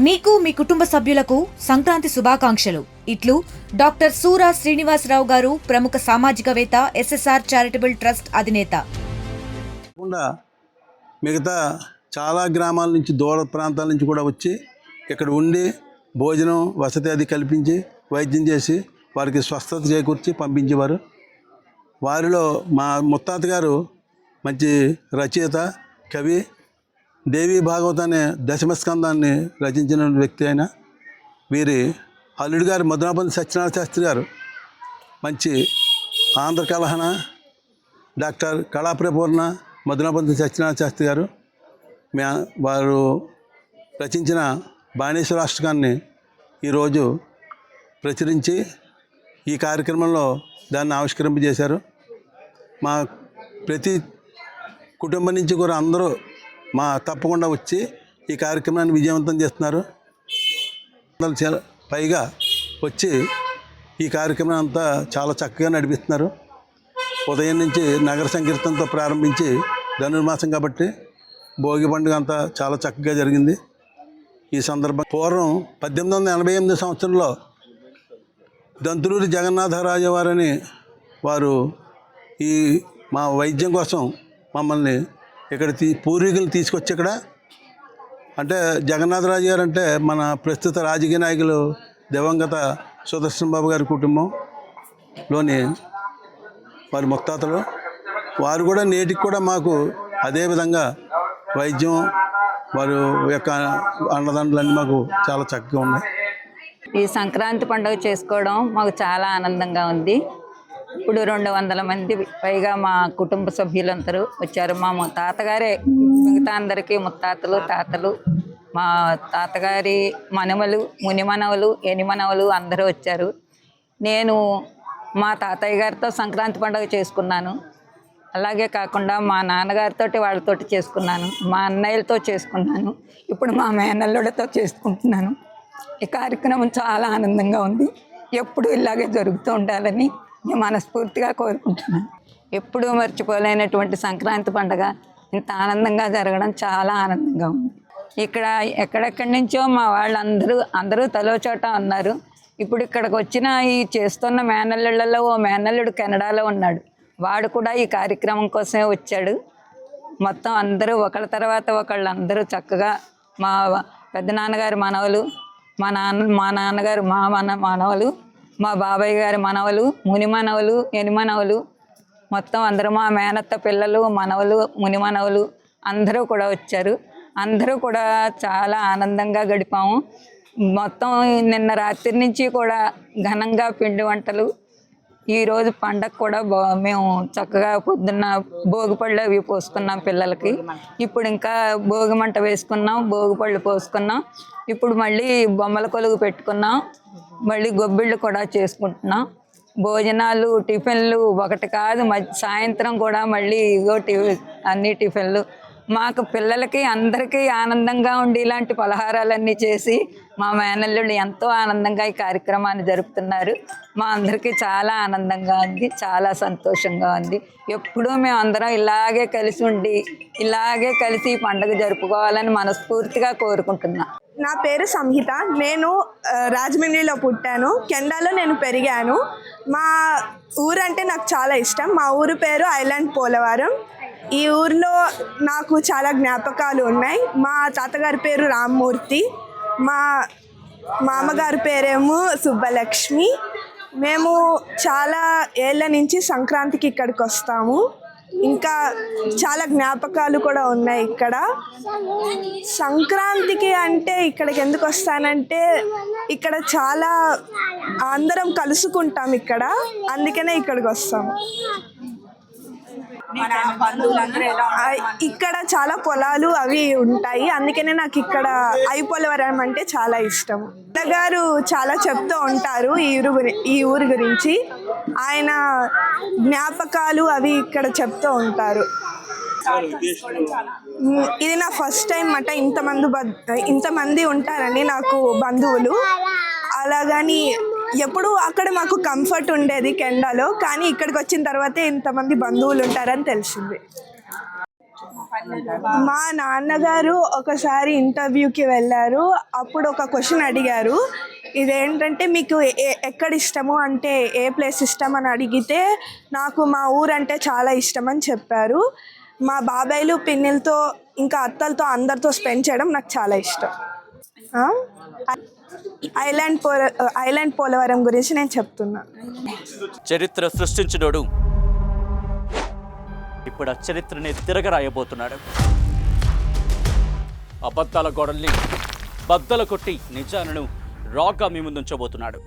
మీకు మీ కుటుంబ సభ్యులకు సంక్రాంతి శుభాకాంక్షలు. ఇట్లు డాక్టర్ సూరా శ్రీనివాసరావు గారు, ప్రముఖ సామాజికవేత్త, ఎస్ఎస్ఆర్ చారిటబుల్ ట్రస్ట్ అధినేత. మిగతా చాలా గ్రామాల నుంచి, దూర ప్రాంతాల నుంచి కూడా వచ్చి ఇక్కడ ఉండి భోజనం వసతి అది కల్పించి వైద్యం చేసి వారికి స్వస్థత చేకూర్చి పంపించేవారు. వారిలో మా ముత్తాత గారు మంచి రచయిత, కవి, దేవీ భాగవత అనే దశమస్కందాన్ని రచించిన వ్యక్తి అయిన వీరి అల్లుడి గారు మధునాపంతి సత్యనారాయణ శాస్త్రి గారు మంచి ఆంధ్ర కలహన, డాక్టర్ కళాప్రపూర్ణ మధునాపంతి సత్యనారాయణ శాస్త్రి గారు వారు రచించిన బాణేశ్వర అష్టకాన్ని ఈరోజు ప్రచురించి ఈ కార్యక్రమంలో దాన్ని ఆవిష్కరింపజేశారు. మా ప్రతి కుటుంబం నుంచి కూడా అందరూ తప్పకుండా వచ్చి ఈ కార్యక్రమాన్ని విజయవంతం చేస్తున్నారు. పైగా వచ్చి ఈ కార్యక్రమం అంతా చాలా చక్కగా నడిపిస్తున్నారు. ఉదయం నుంచి నగర సంకీర్తనతో ప్రారంభించి ధనుర్మాసం కాబట్టి భోగి పండుగ అంతా చాలా చక్కగా జరిగింది. ఈ సందర్భం పూర్వం 1888 సంవత్సరంలో దంతులూరి జగన్నాథరాజు వారని వారు ఈ మా వైద్యం కోసం మమ్మల్ని ఇక్కడ పూర్వీకులు తీసుకొచ్చి ఇక్కడ, అంటే జగన్నాథరాజు గారు అంటే మన ప్రస్తుత రాజకీయ నాయకులు దివంగత సుదర్శన్ బాబు గారి కుటుంబంలోని వారి ముత్తాతలు. వారు కూడా నేటికి కూడా మాకు అదేవిధంగా వైద్యం, వారి యొక్క అండదండలన్నీ మాకు చాలా చక్కగా ఉన్నాయి. ఈ సంక్రాంతి పండుగ చేసుకోవడం మాకు చాలా ఆనందంగా ఉంది. ఇప్పుడు 200 మంది పైగా మా కుటుంబ సభ్యులందరూ వచ్చారు. మా తాతగారే మిగతా అందరికీ ముత్తాతలు, తాతలు, మా తాతగారి మనవలు, మునిమనవలు, ఎనిమనవలు అందరూ వచ్చారు. నేను మా తాతయ్య గారితో సంక్రాంతి పండుగ చేసుకున్నాను. అలాగే కాకుండా మా నాన్నగారితో వాళ్ళతోటి చేసుకున్నాను, మా అన్నయ్యలతో చేసుకున్నాను, ఇప్పుడు మా మేనల్లుడితో చేసుకుంటున్నాను. ఈ కార్యక్రమం చాలా ఆనందంగా ఉంది. ఎప్పుడు ఇలాగే జరుగుతూ ఉండాలని నేను మనస్ఫూర్తిగా కోరుకుంటున్నాను. ఎప్పుడూ మర్చిపోలేనటువంటి సంక్రాంతి పండుగ ఇంత ఆనందంగా జరగడం చాలా ఆనందంగా ఉంది. ఇక్కడ ఎక్కడెక్కడి నుంచో మా వాళ్ళందరూ తలో చోట ఉన్నారు. ఇప్పుడు ఇక్కడికి వచ్చిన ఈ చేస్తున్న మేనల్లుళ్ళలో ఓ మేనల్లుడు కెనడాలో ఉన్నాడు. వాడు కూడా ఈ కార్యక్రమం కోసమే వచ్చాడు. మొత్తం అందరూ ఒకళ్ళ తర్వాత ఒకళ్ళు అందరూ చక్కగా మా పెద్దనాన్నగారి మనవలు, మా నాన్నగారు మనవలు, మా బాబాయ్ గారి మనవలు, ముని మనవలు, ఎనిమనవలు, మొత్తం అందరూ మా మేనత్త పిల్లలు, మనవలు, ముని మనవలు అందరూ కూడా వచ్చారు. అందరూ కూడా చాలా ఆనందంగా గడిపాము. మొత్తం నిన్న రాత్రి నుంచి కూడా ఘనంగా పిండి వంటలు, ఈరోజు పండగ కూడా మేము చక్కగా పొద్దున్న భోగిపళ్ళు అవి పోసుకున్నాం పిల్లలకి. ఇప్పుడు ఇంకా భోగి మంట వేసుకున్నాం, భోగిపళ్ళు పోసుకున్నాం. ఇప్పుడు మళ్ళీ బొమ్మల కొలుగు పెట్టుకున్నాం, మళ్ళీ గొబ్బిళ్ళు కూడా చేసుకుంటున్నాం. భోజనాలు, టిఫిన్లు ఒకటి కాదు, సాయంత్రం కూడా మళ్ళీ అన్ని టిఫిన్లు. మాకు పిల్లలకి అందరికీ ఆనందంగా ఉండి ఇలాంటి పలహారాలన్నీ చేసి మా మేనల్లుళ్ళు ఎంతో ఆనందంగా ఈ కార్యక్రమాన్ని జరుపుతున్నారు. మా అందరికీ చాలా ఆనందంగా ఉంది, చాలా సంతోషంగా ఉంది. ఎప్పుడూ మేము అందరం ఇలాగే కలిసి ఉండి ఇలాగే కలిసి ఈ పండుగ జరుపుకోవాలని మనస్ఫూర్తిగా కోరుకుంటున్నాం. నా పేరు సంహిత. నేను రాజమండ్రిలో పుట్టాను, కెనడాలో నేను పెరిగాను. మా ఊరంటే నాకు చాలా ఇష్టం. మా ఊరు పేరు ఐలాండ్ పోలవరం. ఈ ఊరిలో నాకు చాలా జ్ఞాపకాలు ఉన్నాయి. మా తాతగారి పేరు రామ్మూర్తి, మా మామగారి పేరేమో సుబ్బలక్ష్మి. మేము చాలా ఏళ్ళ నుంచి సంక్రాంతికి ఇక్కడికి వస్తాము. ఇంకా చాలా జ్ఞాపకాలు కూడా ఉన్నాయి ఇక్కడ. సంక్రాంతికి అంటే ఇక్కడికి ఎందుకు వస్తానంటే ఇక్కడ చాలా అందరం కలుసుకుంటాం ఇక్కడ, అందుకనే ఇక్కడికి వస్తాము. ఇక్కడ చాలా పొలాలు అవి ఉంటాయి, అందుకనే నాకు ఇక్కడ ఐపోలవరం అంటే చాలా ఇష్టం. గారు చాలా చెప్తూ ఉంటారు ఈ ఊరు గురించి. ఆయన జ్ఞాపకాలు అవి ఇక్కడ చెప్తూ ఉంటారు. ఇది నా ఫస్ట్ టైం అట ఇంతమంది ఉంటారని నాకు బంధువులు. అలాగని ఎప్పుడు అక్కడ మాకు కంఫర్ట్ ఉండేది కెనడాలో, కానీ ఇక్కడికి వచ్చిన తర్వాతే ఇంతమంది బంధువులు ఉంటారని తెలిసింది. మా నాన్నగారు ఒకసారి ఇంటర్వ్యూకి వెళ్ళారు. అప్పుడు ఒక క్వశ్చన్ అడిగారు, ఇదేంటంటే మీకు ఎక్కడ ఇష్టము అంటే ఏ ప్లేస్ ఇష్టం అని అడిగితే నాకు మా ఊరంటే చాలా ఇష్టం అని చెప్పారు. మా బాబాయ్లు పిన్నిలతో ఇంకా అత్తలతో అందరితో స్పెండ్ చేయడం నాకు చాలా ఇష్టం. ఐలాండ్ పోలవరం గురించి నేను చెప్తున్నా. చరిత్ర సృష్టించినోడు ఇప్పుడు ఆ చరిత్రని తిరగరాయబోతున్నాడు. అబద్ధాల గోడల్ని బద్దలు కొట్టి నిజాలను రాగా మీ ముందుంచబోతున్నాడు.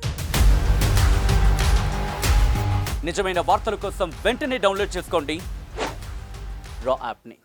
నిజమైన వార్తల కోసం వెంటనే డౌన్లోడ్ చేసుకోండి రా యాప్ని.